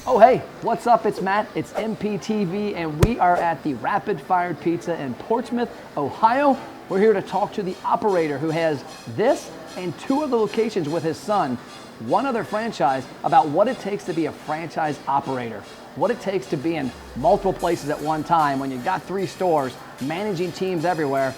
Oh, hey, what's up? It's Matt. It's MPTV, and we are at the Rapid Fired Pizza in Portsmouth, Ohio. We're here to talk to the operator who has this and two other locations with his son, one other franchise, about what it takes to be a franchise operator, what it takes to be in multiple places at one time when you've got 3 stores, managing teams everywhere.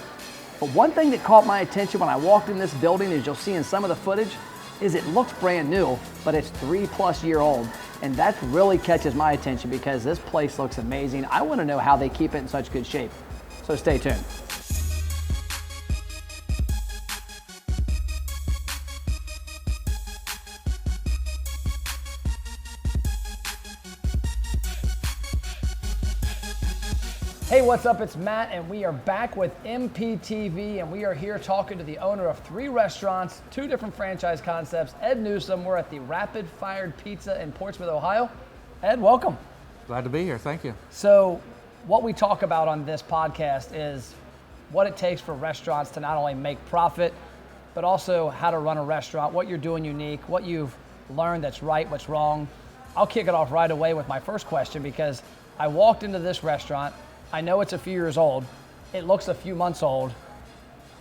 But one thing that caught my attention when I walked in this building, as you'll see in some of the footage, is it looks brand new, but it's 3+ year old. And that really catches my attention because this place looks amazing. I want to know how they keep it in such good shape. So stay tuned. Hey, what's up? It's Matt, and we are back with MPTV, and we are here talking to the owner of 3 restaurants, 2 different franchise concepts, Ed Newsome. We're at the Rapid Fired Pizza in Portsmouth, Ohio. Ed, welcome. Glad to be here, thank you. So what we talk about on this podcast is what it takes for restaurants to not only make profit, but also how to run a restaurant, what you're doing unique, what you've learned that's right, what's wrong. I'll kick it off right away with my first question because I walked into this restaurant. I know it's a few years old. It looks a few months old.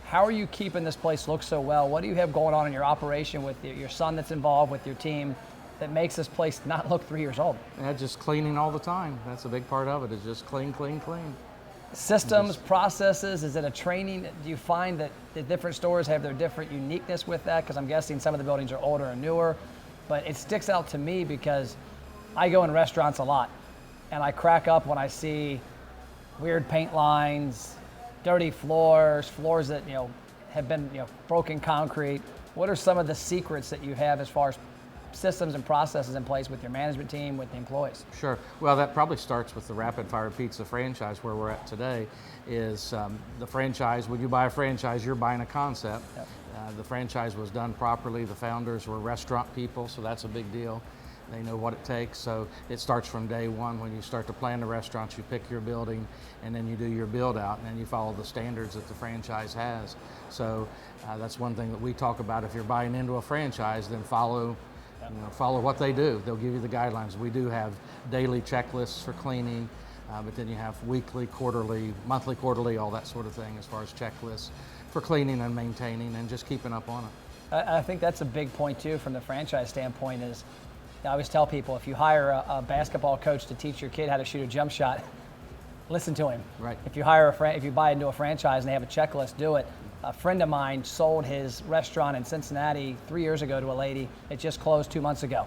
How are you keeping this place look so well? What do you have going on in your operation with your son that's involved with your team that makes this place not look 3 years old? Yeah, just cleaning all the time. That's a big part of it, is just clean, clean, clean. Systems, processes, is it a training? Do you find that the different stores have their different uniqueness with that? Because I'm guessing some of the buildings are older and newer, but it sticks out to me because I go in restaurants a lot and I crack up when I see weird paint lines, dirty floors that have been broken concrete. What are some of the secrets that you have as far as systems and processes in place with your management team, with the employees? Sure. Well, that probably starts with the Rapid Fire Pizza franchise where we're at today. Is the franchise, when you buy a franchise, you're buying a concept. Yep. The franchise was done properly. The founders were restaurant people, so that's a big deal. They know what it takes, so it starts from day one. When you start to plan the restaurants, you pick your building, and then you do your build out, and then you follow the standards that the franchise has. So that's one thing that we talk about. If you're buying into a franchise, then follow what they do. They'll give you the guidelines. We do have daily checklists for cleaning, but then you have weekly, quarterly, monthly, quarterly, all that sort of thing as far as checklists for cleaning and maintaining and just keeping up on it. I think that's a big point too from the franchise standpoint is, I always tell people, if you hire a basketball coach to teach your kid how to shoot a jump shot, listen to him. Right. If you if you buy into a franchise and they have a checklist, do it. A friend of mine sold his restaurant in Cincinnati 3 years ago to a lady. It just closed 2 months ago.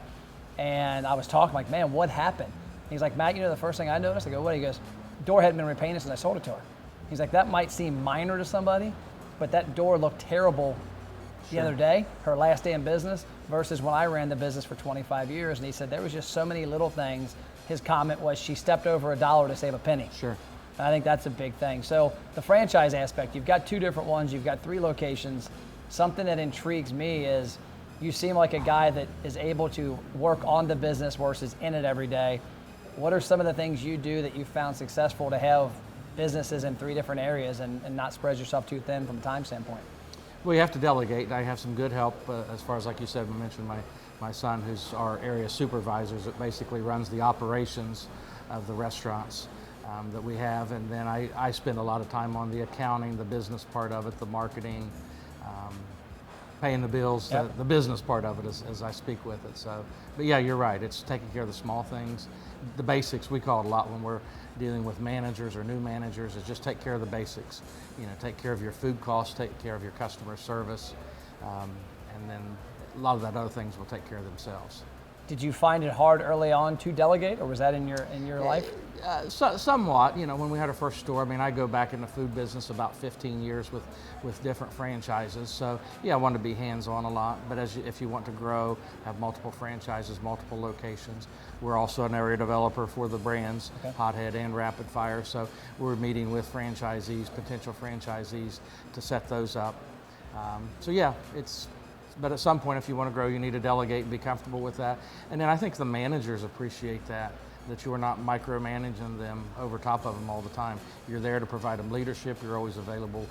And I was talking like, man, what happened? He's like, Matt, the first thing I noticed? I go, what? He goes, door hadn't been repainted since I sold it to her. He's like, that might seem minor to somebody, but that door looked terrible the other day, her last day in business, versus when I ran the business for 25 years. And he said there was just so many little things. His comment was she stepped over $1 to save a penny. Sure. And I think that's a big thing. So the franchise aspect, you've got 2 different ones, you've got 3 locations. Something that intrigues me is you seem like a guy that is able to work on the business versus in it every day. What are some of the things you do that you found successful to have businesses in 3 different areas and not spread yourself too thin from a time standpoint? Well, you have to delegate. I have some good help as far as, like you said, we mentioned my son, who's our area supervisor, that basically runs the operations of the restaurants that we have. And then I spend a lot of time on the accounting, the business part of it, the marketing, paying the bills, Yep. the business part of it as I speak with it. So, but yeah, you're right. It's taking care of the small things. The basics, we call it a lot when we're dealing with managers or new managers, is just take care of the basics. Take care of your food costs, take care of your customer service, and then a lot of that other things will take care of themselves. Did you find it hard early on to delegate, or was that in your life? Somewhat. When we had our first store, I go back in the food business about 15 years with different franchises. So yeah, I want to be hands-on a lot. But if you want to grow, have multiple franchises, multiple locations. We're also an area developer for the brands, okay, Hothead and Rapid Fire. So we're meeting with franchisees, potential franchisees, to set those up. So yeah, but at some point, if you want to grow, you need to delegate and be comfortable with that. And then I think the managers appreciate that you are not micromanaging them over top of them all the time. You're there to provide them leadership. You're always available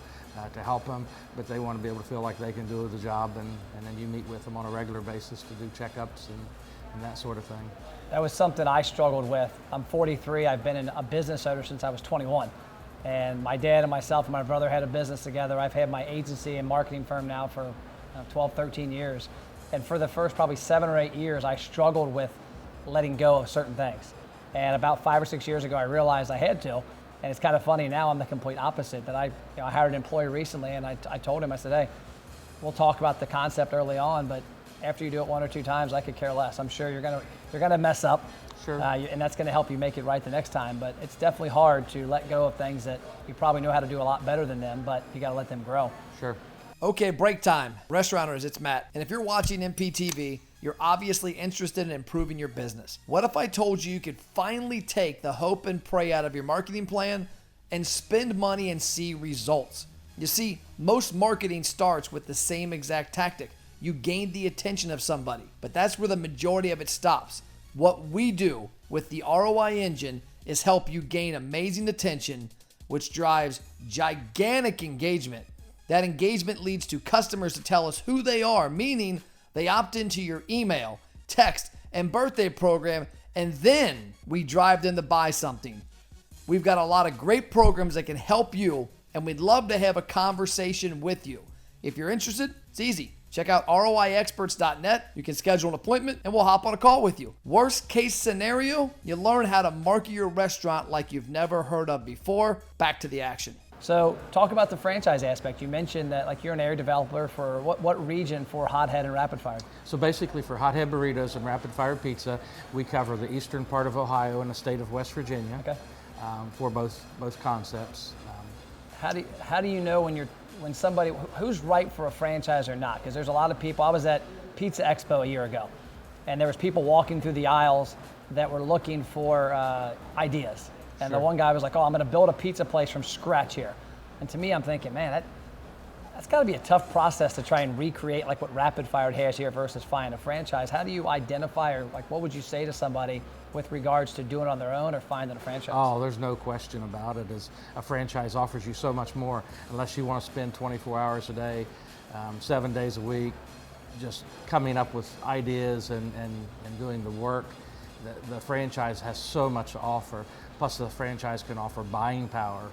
to help them, but they want to be able to feel like they can do the job, and then you meet with them on a regular basis to do checkups and and that sort of thing. That was something I struggled with. I'm 43. I've been a business owner since I was 21. And my dad and myself and my brother had a business together. I've had my agency and marketing firm now for 12, 13 years. And for the first probably 7 or 8 years, I struggled with letting go of certain things. And about 5 or 6 years ago, I realized I had to. And it's kind of funny now, I'm the complete opposite. That I hired an employee recently, and I told him, I said, hey, we'll talk about the concept early on, but after you do it 1 or 2 times, I could care less. I'm sure you're gonna mess up, sure, and that's gonna help you make it right the next time. But it's definitely hard to let go of things that you probably know how to do a lot better than them, but you gotta let them grow. Sure. Okay, break time. Restauranters, it's Matt. And if you're watching MPTV, you're obviously interested in improving your business. What if I told you could finally take the hope and pray out of your marketing plan and spend money and see results? You see, most marketing starts with the same exact tactic. You gain the attention of somebody, but that's where the majority of it stops. What we do with the ROI engine is help you gain amazing attention, which drives gigantic engagement. That engagement leads to customers to tell us who they are, meaning they opt into your email, text, and birthday program, and then we drive them to buy something. We've got a lot of great programs that can help you, and we'd love to have a conversation with you. If you're interested, it's easy. Check out ROIexperts.net. You can schedule an appointment and we'll hop on a call with you. Worst case scenario, you learn how to market your restaurant like you've never heard of before. Back to the action. So talk about the franchise aspect. You mentioned that like you're an area developer for what region for Hothead and Rapid Fire? So basically for Hothead Burritos and Rapid Fire Pizza, we cover the eastern part of Ohio and the state of West Virginia. Okay. For both concepts. How do you know when somebody, who's right for a franchise or not? Because there's a lot of people. I was at Pizza Expo a year ago, and there was people walking through the aisles that were looking for ideas. And Sure. The one guy was like, oh, I'm going to build a pizza place from scratch here. And to me, I'm thinking, man, that's got to be a tough process to try and recreate like what Rapid Fire has here versus finding a franchise. How do you identify, or like what would you say to somebody with regards to doing it on their own or finding a franchise? Oh, there's no question about it. As a franchise offers you so much more, unless you want to spend 24 hours a day, 7 days a week, just coming up with ideas and doing the work. The franchise has so much to offer. Plus the franchise can offer buying power.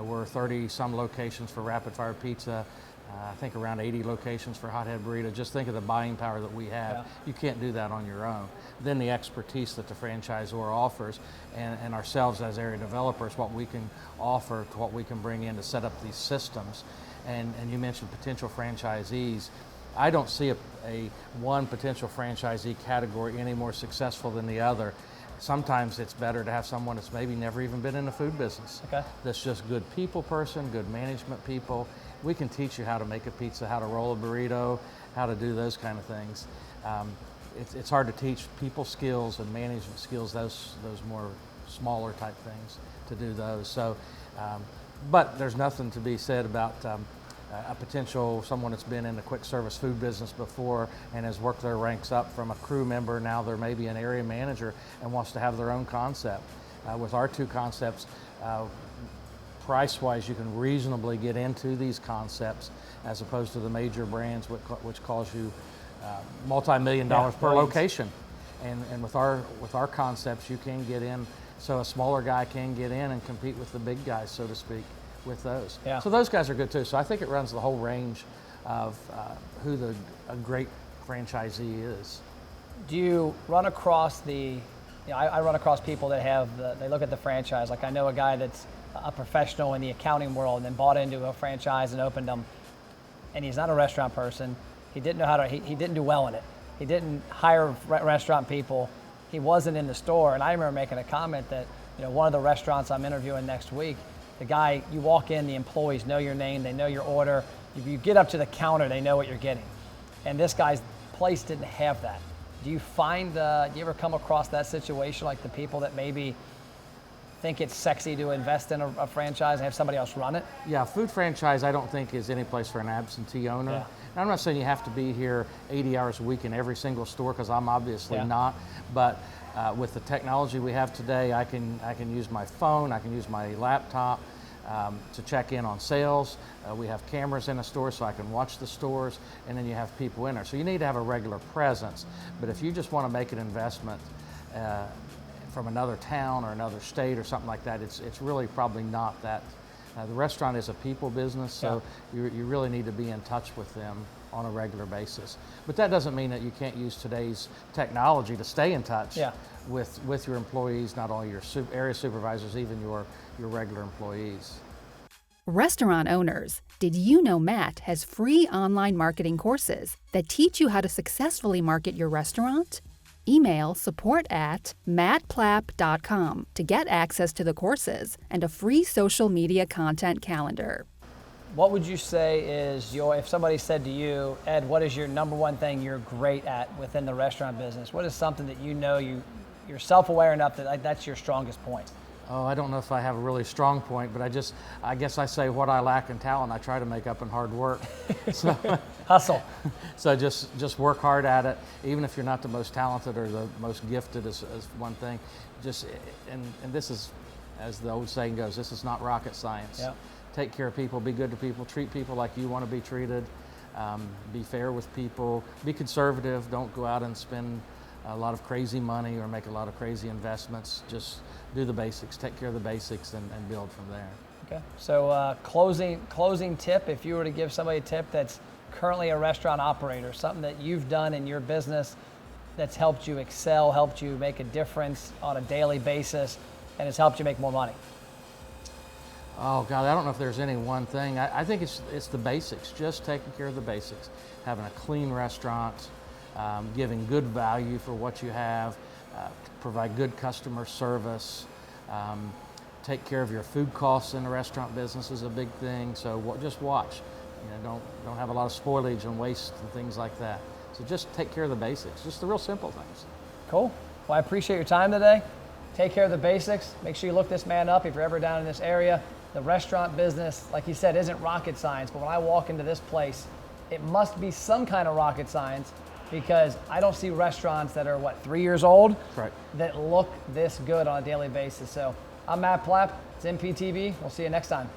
We're 30 some locations for Rapid Fire Pizza. I think around 80 locations for Hothead Burrito. Just think of the buying power that we have. Yeah. You can't do that on your own. Then the expertise that the franchisor offers and ourselves as area developers, what we can offer to what we can bring in to set up these systems. And you mentioned potential franchisees. I don't see a one potential franchisee category any more successful than the other. Sometimes it's better to have someone that's maybe never even been in the food business. Okay. That's just good people person, good management people. We can teach you how to make a pizza, how to roll a burrito, how to do those kind of things. It's hard to teach people skills and management skills, those more smaller type things, to do those. So, but there's nothing to be said about a potential someone that's been in the quick service food business before and has worked their ranks up from a crew member. Now they're maybe an area manager and wants to have their own concept. With our 2 concepts, price-wise, you can reasonably get into these concepts as opposed to the major brands which cost you multi-million dollars per location. And with our concepts, you can get in, so a smaller guy can get in and compete with the big guys, so to speak, with those. Yeah. So those guys are good too. So I think it runs the whole range of who a great franchisee is. Do you run across I run across people that they look at the franchise. Like I know a guy that's a professional in the accounting world and then bought into a franchise and opened them, and he's not a restaurant person. He didn't know he didn't do well in it. He didn't hire restaurant people. He wasn't in the store. And I remember making a comment that, one of the restaurants I'm interviewing next week, the guy, you walk in, the employees know your name, they know your order. If you get up to the counter, they know what you're getting. And this guy's place didn't have that. Do you find, do you ever come across that situation, like the people that maybe think it's sexy to invest in a franchise and have somebody else run it? Yeah, food franchise I don't think is any place for an absentee owner. Yeah. Now, I'm not saying you have to be here 80 hours a week in every single store, because I'm obviously not, but with the technology we have today, I can use my phone, I can use my laptop, to check in on sales. We have cameras in the store so I can watch the stores, and then you have people in there. So you need to have a regular presence. But if you just want to make an investment from another town or another state or something like that, it's really probably not that. The restaurant is a people business, so you really need to be in touch with them on a regular basis. But that doesn't mean that you can't use today's technology to stay in touch with your employees, not only your area supervisors, even your regular employees. Restaurant owners, did you know Matt has free online marketing courses that teach you how to successfully market your restaurant? Email support@mattplapp.com to get access to the courses and a free social media content calendar. What would you say is if somebody said to you, Ed, what is your number one thing you're great at within the restaurant business? What is something that you know you're self-aware enough that that's your strongest point? Oh, I don't know if I have a really strong point, but I guess I say what I lack in talent, I try to make up in hard work. So, hustle. So just work hard at it, even if you're not the most talented or the most gifted is one thing. And this is, as the old saying goes, this is not rocket science. Yep. Take care of people, be good to people, treat people like you want to be treated, be fair with people, be conservative, don't go out and spend a lot of crazy money or make a lot of crazy investments. Just do the basics, take care of the basics, and build from there. Okay. So closing tip, if you were to give somebody a tip that's currently a restaurant operator, something that you've done in your business that's helped you excel, helped you make a difference on a daily basis, and has helped you make more money. Oh God, I don't know if there's any one thing. I think it's the basics, just taking care of the basics. Having a clean restaurant, giving good value for what you have, provide good customer service, take care of your food costs in the restaurant business is a big thing. So just watch, don't have a lot of spoilage and waste and things like that. So just take care of the basics, just the real simple things. Cool. Well, I appreciate your time today. Take care of the basics. Make sure you look this man up if you're ever down in this area. The restaurant business, like you said, isn't rocket science, but when I walk into this place, it must be some kind of rocket science, because I don't see restaurants that are, 3 years old, Right, that look this good on a daily basis. So I'm Matt Plapp, it's MPTV. We'll see you next time.